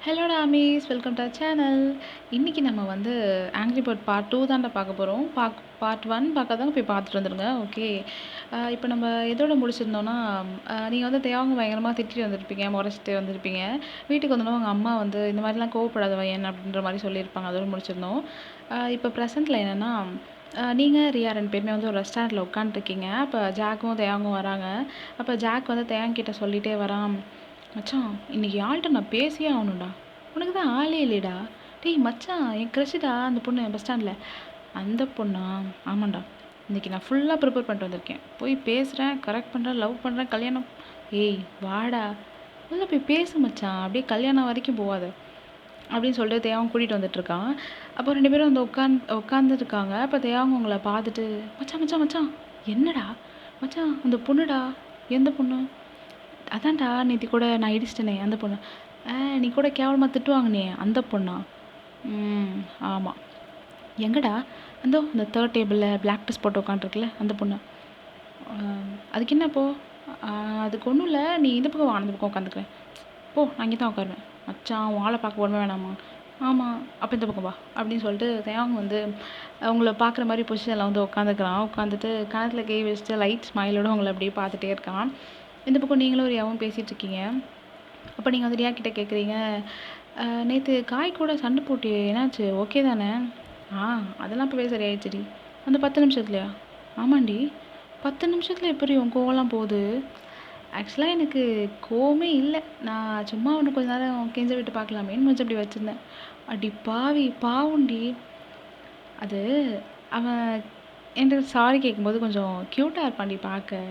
ஹலோடா Amish, welcome to channel. இன்றைக்கி நம்ம வந்து ஆங்க்ரி பேர்ட் பார்ட் 2 தான்டா பார்க்க போகிறோம். பார்ட் 1 பார்க்காதவங்க போய் பார்த்துட்டு வந்துடுங்க. ஓகே, இப்போ நம்ம எதோட முடிச்சிருந்தோன்னா, நீங்கள் வந்து தேவங்க பயங்கரமாக திட்டிட்டு வந்திருப்பீங்க, முறைச்சிட்டு வந்திருப்பீங்க. வீட்டுக்கு வந்தோன்னா உங்கள் அம்மா வந்து இந்த மாதிரிலாம் கோவப்படாத வையன் அப்படின்ற மாதிரி சொல்லியிருப்பாங்க. அதோட முடிச்சிருந்தோம். இப்போ ப்ரெசென்ட்டில் என்னென்னா, நீங்கள் ரியா 2 பேருமே வந்து ஒரு ரெஸ்டாரண்ட்டில் உட்காந்துருக்கீங்க. அப்போ ஜாக்கும் தேவங்கும் வராங்க. அப்போ ஜாக் வந்து தேவங்கிட்ட சொல்லிகிட்டே வரான், மச்சான் இன்னைக்கு ஆள்கிட்ட நான் பேசியே ஆகணும்டா. உனக்கு தான் ஆளே இல்லைடா. டேய் மச்சான், என் க்ரஷ்டா அந்த பொண்ணு பஸ் ஸ்டாண்டில். அந்த பொண்ணா? ஆமாண்டா. இன்றைக்கி நான் ஃபுல்லாக ப்ரிப்பேர் பண்ணிட்டு வந்திருக்கேன். போய் பேசுகிறேன், கரெக்ட் பண்ணுறேன், லவ் பண்ணுறேன், கல்யாணம். ஏய் வாடா, முதல்ல போய் பேசு மச்சான், அப்படியே கல்யாணம் வரைக்கும் போகாத அப்படின்னு சொல்லிட்டு தேவன் கூட்டிகிட்டு வந்துட்டுருக்கான். அப்போ 2 பேரும் வந்து உட்காந்துருக்காங்க. அப்போ தேவங்க உங்களை பார்த்துட்டு, மச்சான் மச்சான் மச்சான் என்னடா மச்சான், அந்த பொண்ணுடா. எந்த பொண்ணு? அதான்டா நேற்று கூட நான் இடிச்சிட்டேனே அந்த பொண்ணு. நீ கூட கேவலமாக திட்டுவாங்கண்ணே அந்த பொண்ணா? ஆமாம். எங்கடா? இந்த தேர்ட் டேபிளில் பிளாக் ட்ரெஸ் போட்டு உட்காந்துருக்குல்ல அந்த பொண்ணு. அதுக்கு என்ன இப்போ? அதுக்கு ஒன்றும் இல்லை, நீ இந்த பக்கம் வா, அந்த பக்கம் உட்காந்துக்கிறேன். போ, நான் இங்கே தான் உட்காருவேன். மச்சான் வாழை பார்க்க போடவே வேணாமா? ஆமாம், அப்போ இந்த பக்கம் வா அப்படின்னு சொல்லிட்டு தேவங்க வந்து அவங்கள பார்க்குற மாதிரி பொசிஷனில் வந்து உட்காந்துக்கிறான். உட்காந்துட்டு கணத்தில் கை வச்சுட்டு லைட் ஸ்மைலோடு அவங்கள அப்படியே பார்த்துட்டே இருக்கான். இந்த பக்கம் நீங்களும் ஒரு யாவும் பேசிகிட்டு இருக்கீங்க. அப்போ நீங்கள் வந்து ரியா கிட்டே கேட்குறீங்க, நேற்று காய் கூட சண்டை போட்டியே, என்னாச்சு? ஓகே தானே? அதெல்லாம் இப்போவே சரியாயிடுச்சுடி. அந்த 10 நிமிஷத்துலையா? ஆமாண்டி. 10 நிமிஷத்தில் எப்படி உன் கோவம்லாம் போகுது? ஆக்சுவலாக எனக்கு கோவமே இல்லை. நான் சும்மா ஒன்று கொஞ்ச நேரம் கெஞ்ச விட்டு பார்க்கலாமேன்னு கொஞ்சம் அப்படி வச்சுருந்தேன். அடி பாவி, பாவுண்டி. அது அவன் என்கிட்ட சாரி கேட்கும்போது கொஞ்சம் க்யூட்டாக இருப்பான்டி பார்க்க.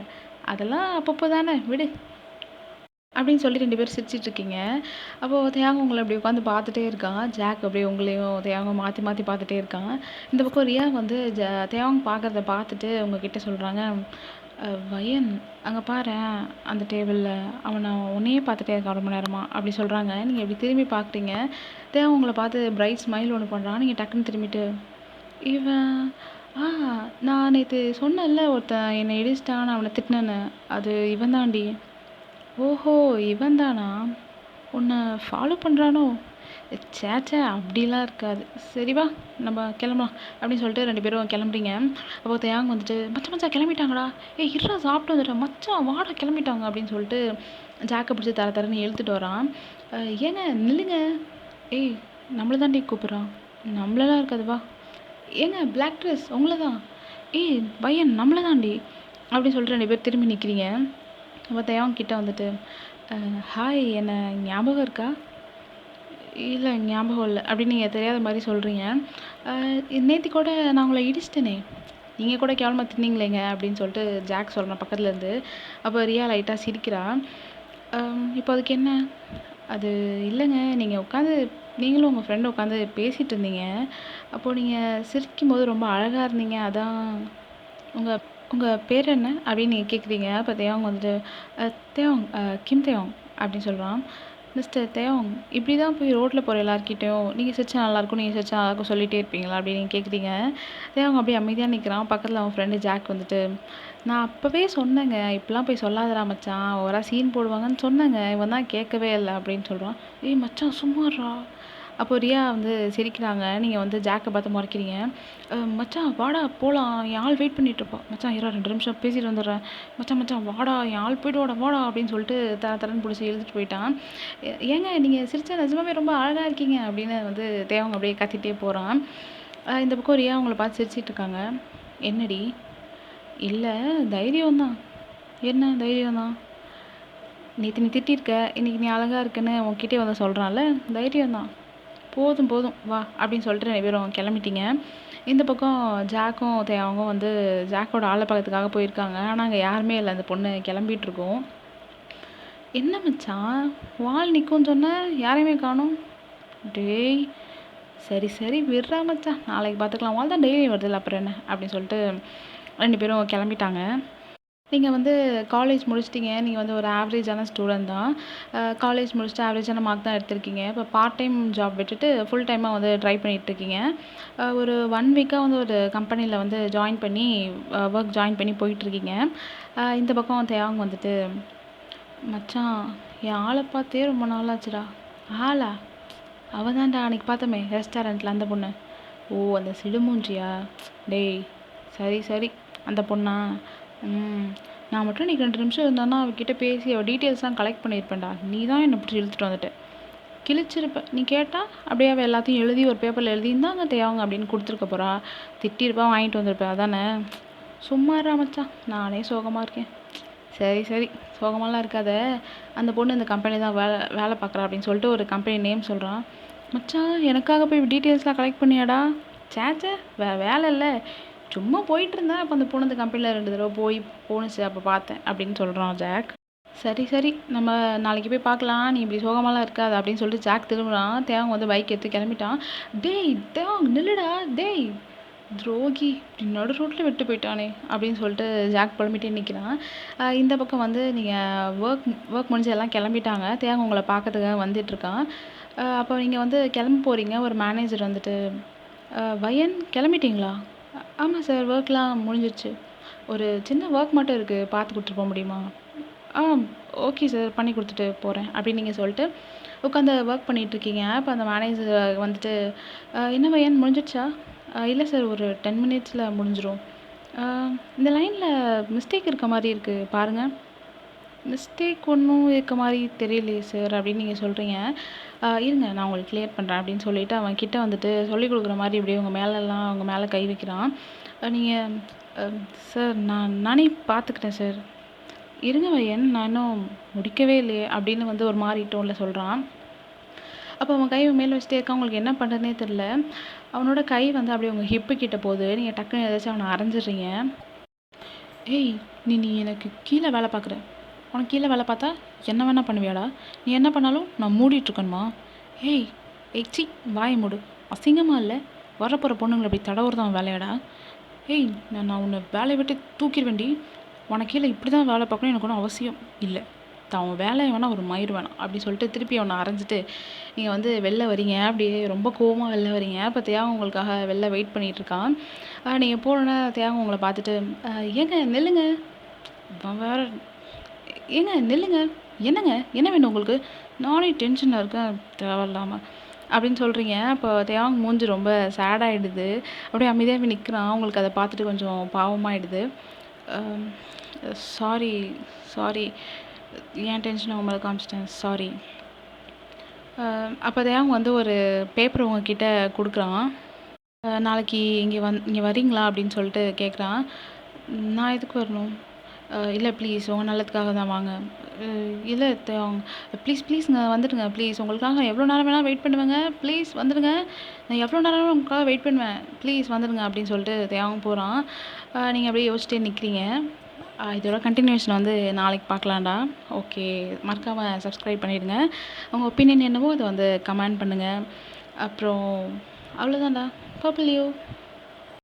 அதெல்லாம் அப்பப்போ தானே, விடு அப்படின்னு சொல்லி 2 பேரும் சிரிச்சிட்ருக்கீங்க. அப்போது தேவங்க உங்களை அப்படி உட்காந்து பார்த்துட்டே இருக்கான். ஜாக் அப்படியே உங்களையும் தேவங்க மாற்றி மாற்றி பார்த்துட்டே இருக்கான். இந்த பக்கம் ரியா வந்து தேவங்க பார்க்குறத பார்த்துட்டு உங்ககிட்ட சொல்கிறாங்க, வயன் அங்கே பாரேன் அந்த டேபிளில் அவனை உன்னையே பார்த்துட்டே இருக்கான் ரொம்ப நேரமாக அப்படி சொல்கிறாங்க. நீங்கள் இப்படி திரும்பி பார்க்குறீங்க. தேவன் உங்களை பார்த்து பிரைட் ஸ்மைல் ஒன்று பண்ணுறான். நீங்கள் டக்குன்னு திரும்பிட்டு, இவன் நான் நேற்று சொன்னேன்ல ஒருத்தன் என்னை இடிச்சிட்டான், நான் அவனை திட்டினேன்னு, அது இவன் தாண்டி. ஓஹோ, இவன் தானா? உன்னை ஃபாலோ பண்ணுறானோ? சேச்சே, அப்படிலாம் இருக்காது. சரி வா, நம்ம கிளம்பலாம் அப்படின்னு சொல்லிட்டு 2 பேரும் கிளம்புறீங்க. அப்போ தேவங்க வந்துட்டு, மச்சான் மச்சான் கிளம்பிட்டாங்கடா. ஏய் இருடா, சாப்பிட்டு வந்துடுறேன். மச்சான் வாடா கிளம்பிட்டாங்க அப்படின்னு சொல்லிட்டு ஜாக்கை பிடிச்சி தரன்னு இழுத்துட்டு வரான். ஏங்க நில்லுங்க. ஏய் நம்மளை தாண்டி கூப்பிட்றான். நம்மளெல்லாம் இருக்காது வா. ஏங்க பிளாக் ட்ரெஸ் உங்களை தான். ஏய் பையன் நம்மளை தாண்டி அப்படின்னு சொல்லிட்டு 2 பேர் திரும்பி நிற்கிறீங்க. அப்போ தேவன் கிட்டே வந்துட்டு, ஹாய், என்ன ஞாபகம் இருக்கா? இல்லை ஞாபகம் இல்லை அப்படின்னு நீங்கள் தெரியாத மாதிரி சொல்கிறீங்க. நேற்று கூட நான் உங்களை இடிச்சிட்டேனே, நீங்கள் கூட கேவலமாக தின்னீங்களேங்க அப்படின்னு சொல்லிட்டு ஜாக் சொல்கிறேன் பக்கத்துலேருந்து. அப்போ ரியா லைட்டாக சிரிக்கிறா. இப்போ அதுக்கு என்ன? அது இல்லைங்க, நீங்கள் உட்காந்து நீங்களும் உங்கள் ஃப்ரெண்டும் உட்காந்து பேசிகிட்டு இருந்தீங்க. அப்போது நீங்கள் சிரிக்கும்போது ரொம்ப அழகாக இருந்தீங்க. அதான். உங்கள் பேர் என்ன அப்படின்னு நீங்கள் கேட்குறீங்க. அப்போ தேவங்க வந்துட்டு, தேவங் கிம் தேவங் அப்படின்னு சொல்கிறான். மிஸ்டர் தேவங், இப்படி தான் போய் ரோட்டில் போகிற எல்லாருக்கிட்டையும் நீங்கள் சிரிச்சா நல்லாயிருக்கும், நீங்கள் சிரிச்சா நல்லாயிருக்கும் சொல்லிகிட்டே இருப்பீங்களா அப்படின்னு நீங்கள் கேட்குறீங்க. தேவங்க அப்படியே அமைதியாக நிற்கிறான். பக்கத்தில் அவன் ஃப்ரெண்டு ஜாக் வந்துட்டு, நான் அப்போவே சொன்னேங்க, இப்படிலாம் போய் சொல்லாதடா மச்சான், ஓவராக சீன் போடுவாங்கன்னு சொன்னேங்க, இவன் தான் கேட்கவே இல்லை அப்படின்னு சொல்கிறான். ஏய் மச்சான் சும்மாறா. அப்போ ரியா வந்து சிரிக்கிறாங்க. நீங்கள் வந்து ஜாக்கை பார்த்து முறைக்கிறீங்க. மச்சான் வாடா போகலாம், என் ஆள் வெயிட் பண்ணிகிட்ருப்பா. மச்சான் இரா 2 நிமிஷம் பேசிட்டு வந்துடுறேன். மச்சான் மச்சான் வாடா, என் ஆள் போய்ட்டு வாடா அப்படின்னு சொல்லிட்டு தரன்னு பிடிச்சி இழுத்துட்டு போயிட்டான். ஏங்க நீங்கள் சிரிச்சா நிஜமாவே ரொம்ப அழகாக இருக்கீங்க அப்படின்னு வந்து தேவங்க அப்படியே கத்திட்டே போகிறான். இந்த பக்கம் ரியா அவங்கள பார்த்து சிரிச்சிட்டு இருக்காங்க. என்னடி? இல்லை தைரியம் தான். என்ன தைரியம் தான்? நேற்று நீ திட்டிருக்க, இன்றைக்கி நீ அழகாக இருக்குன்னு உன்கிட்டே வந்து சொல்கிறான்ல, தைரியம் தான். போதும் போதும் வா அப்படின்னு சொல்லிட்டு 2 பேரும் கிளம்பிட்டீங்க. இந்த பக்கம் ஜாக்கும் தேவாவும் வந்து ஜாக்கோட ஆளை பார்க்கறதுக்காக போயிருக்காங்க. ஆனால் அங்கே யாருமே இல்லை. அந்த பொண்ணு கிளம்பிகிட்ருக்கோம். என்ன மச்சான் வால் நிற்கும்னு சொன்ன, யாரையுமே காணும். டேய் சரி சரி விட்றா மச்சான், நாளைக்கு பார்த்துக்கலாம், வால் தான் டெய்லி வருதில்ல அப்புறம் என்ன அப்படின்னு சொல்லிட்டு 2 பேரும் கிளம்பிட்டாங்க. நீங்கள் வந்து காலேஜ் முடிச்சிட்டிங்க. நீங்கள் வந்து ஒரு ஆவரேஜான ஸ்டூடெண்ட் தான். காலேஜ் முடிச்சுட்டு ஆவரேஜான மார்க் தான் எடுத்திருக்கீங்க. இப்போ பார்ட் டைம் ஜாப் விட்டுட்டு ஃபுல் டைமாக வந்து ட்ரை பண்ணிகிட்ருக்கீங்க. ஒரு 1 வீக்காக வந்து ஒரு கம்பெனியில் வந்து ஜாயின் பண்ணி ஒர்க் ஜாயின் பண்ணி போயிட்டுருக்கீங்க. இந்த பக்கம் தேவாங்க வந்துட்டு, மச்சான் என் ஆளை பார்த்தே ரொம்ப நாளாச்சுடா. ஆளா? அவ தான்டா அன்னைக்கு பார்த்தோமே ரெஸ்டாரண்ட்டில் அந்த பொண்ணு. ஓ! அந்த சிடுமூஞ்சியா? டேய் சரி சரி அந்த பொண்ணா? ம். நான் மட்டும் இன்னைக்கு 2 நிமிஷம் இருந்தேன்னா அவகிட்ட பேசி அவள் டீட்டெயில்ஸ்லாம் கலெக்ட் பண்ணியிருப்பேன்டா. நீ தான் என்னை பிடிச்சி இழுத்துட்டு வந்துட்ட. கிழிச்சிருப்ப. நீ கேட்டா அப்படியே அவள் எல்லாத்தையும் எழுதி ஒரு பேப்பரில் எழுதி இந்தாங்க தேவாங்க அப்படின்னு கொடுத்துருக்க போறா. திட்டியிருப்பா வாங்கிட்டு வந்திருப்ப அதானே? சும்மா இருடா மச்சான். நானே சோகமாக இருக்கேன். சரி சரி சோகமாலாம் இருக்காத. அந்த பொண்ணு இந்த கம்பெனி தான் வேலை பார்க்குறா அப்படின்னு சொல்லிட்டு ஒரு கம்பெனி நேம் சொல்கிறான். மச்சான் எனக்காக போய் டீட்டெயில்ஸ்லாம் கலெக்ட் பண்ணியாடா? சேச்சே வேலை இல்லை, சும்மா போயிட்டு இருந்தேன். அப்போ அந்த பொண்ணு இந்த கம்பெனியில் 2 தடவை போணுச்சு, அப்போ பார்த்தேன் அப்படின்னு சொல்கிறான் ஜாக். சரி சரி நம்ம நாளைக்கு போய் பார்க்கலாம், நீ இப்படி சோகமாலாம் இருக்காது அப்படின்னு சொல்லிட்டு ஜாக் திரும்புகிறான். தேவங்க வந்து பைக் எடுத்து கிளம்பிட்டான். டேய் தேவங் நில்லுடா டேய் துரோகி, இப்படி நடு ரோட்டில் விட்டு போயிட்டானே அப்படின்னு சொல்லிட்டு ஜாக் புலம்பிட்டே நிற்கிறான். இந்த பக்கம் வந்து நீங்கள் ஒர்க் முடிஞ்சு எல்லாம் கிளம்பிட்டாங்க. தேவங்க உங்களை பார்க்கறதுக்காக வந்துட்டுருக்கான். அப்போ நீங்கள் வந்து கிளம்ப போகிறீங்க. ஒரு மேனேஜர் வந்துட்டு வயன் கிளம்பிட்டீங்களா? ஆமாம் சார் ஒர்க்லாம் முடிஞ்சிருச்சு. ஒரு சின்ன ஒர்க் மட்டும் இருக்குது, பார்த்து கொடுத்துட்டு போக முடியுமா? ஆ ஓகே சார், பண்ணி கொடுத்துட்டு போகிறேன் அப்படின்னு நீங்கள் சொல்லிட்டு உட்காந்து ஒர்க் பண்ணிகிட்ருக்கீங்க. அப்போ அந்த மேனேஜர் வந்துட்டு என்ன வயன் முடிஞ்சிடுச்சா? இல்லை சார் ஒரு 10 மினிட்ஸில் முடிஞ்சிடும். இந்த லைனில் மிஸ்டேக் இருக்க மாதிரி இருக்குது பாருங்கள். மிஸ்டேக் ஒன்றும் இருக்க மாதிரி தெரியலையே சார் அப்படின்னு நீங்கள் சொல்கிறீங்க. இருங்க நான் உங்களுக்கு கிளியர் பண்ணுறேன் அப்படின்னு சொல்லிவிட்டு அவன் கிட்ட வந்துட்டு சொல்லிக் கொடுக்குற மாதிரி இப்படியே அவங்க மேலே கை வைக்கிறான். நீங்கள் சார் நானே பார்த்துக்கிட்டேன் சார். இருங்க வயன் நான் இன்னும் முடிக்கவே இல்லையே அப்படின்னு வந்து ஒரு மாதிரி டோனில் சொல்கிறான். அப்போ அவன் கை மேலே வச்சுட்டே இருக்கான். உங்களுக்கு என்ன பண்ணுறதுனே தெரில. அவனோட கை வந்து அப்படியே உங்கள் ஹிப்பு கிட்ட போகுது. நீங்கள் டக்குன்னு ஏதாச்சும் அவனை அரைஞ்சிடுறீங்க. ஏய் நீ எனக்கு கீழே வேலை பார்க்குற, உனக்கு கீழே வேலை பார்த்தா என்ன வேணால் பண்ணுவியாடா? நீ என்ன பண்ணாலும் நான் மூடிட்டுருக்கணுமா? ஏய் சி வாயை மூடு. அசிங்கமாக இல்லை? வரப்போகிற பொண்ணுங்களை அப்படி தடவுறதான் வேலையாடா? ஏய் நான் உன்னை வேலையை விட்டு தூக்கிடுவேண்டி. உனக்கு கீழே இப்படி தான் வேலை பார்க்கணும் எனக்கு ஒன்றும் அவசியம் இல்லை. அவன் வேலையை வேணாம் ஒரு மயிர் வேணாம் அப்படின்னு சொல்லிட்டு திருப்பி அவனை அரைஞ்சிட்டு நீங்கள் வந்து வெளில வரீங்க. அப்படியே ரொம்ப கோவமாக வெளில வரீங்க. இப்போ தியாகம் உங்களுக்காக வெளில வெயிட் பண்ணிகிட்ருக்கான். நீங்கள் போனோன்னே தியாகம் உங்களை பார்த்துட்டு ஏங்க நில்லுங்க, வேறு ஏங்க நில்லுங்க, என்னங்க என்ன வேணும் உங்களுக்கு? நானே டென்ஷனில் இருக்கேன் தேவையில்லாமல் அப்படின்னு சொல்கிறீங்க. அப்போ தேவாங் மூஞ்சி ரொம்ப சேடாகிடுது. அப்படியே அமைதியாக போய் நிற்கிறான். உங்களுக்கு அதை பார்த்துட்டு கொஞ்சம் பாவமாகிடுது. சாரி சாரி ஏன் டென்ஷனை உங்களை காமிச்சிட்டேன், சாரி. அப்போ தேவாங் வந்து ஒரு பேப்பர் உங்ககிட்ட கொடுக்குறான். நாளைக்கு இங்கே வரீங்களா அப்படின்னு சொல்லிட்டு கேட்குறான். நான் எதுக்கு வரணும்? இல்லை ப்ளீஸ் உங்கள் நல்லதுக்காக தான் வாங்க. இல்லை ப்ளீஸ்ங்க வந்துடுங்க ப்ளீஸ், உங்களுக்காக எவ்வளோ நேரம் வேணால் வெயிட் பண்ணுவேங்க, ப்ளீஸ் வந்துடுங்க, நான் எவ்வளோ நேரம் உங்களுக்காக வெயிட் பண்ணுவேன், ப்ளீஸ் வந்துடுங்க அப்படின்னு சொல்லிட்டு தேவங்க போகிறான். நீங்கள் அப்படியே யோசிச்சிட்டே நிற்கிறீங்க. இதோட கண்டினியூஷன் வந்து நாளைக்கு பார்க்கலாம்டா. ஓகே மறக்காமல் சப்ஸ்கிரைப் பண்ணிவிடுங்க. உங்கள் ஒப்பீனியன் என்னவோ அதை வந்து கமெண்ட் பண்ணுங்கள். அப்புறம் அவ்வளோதான்டா. Purple you.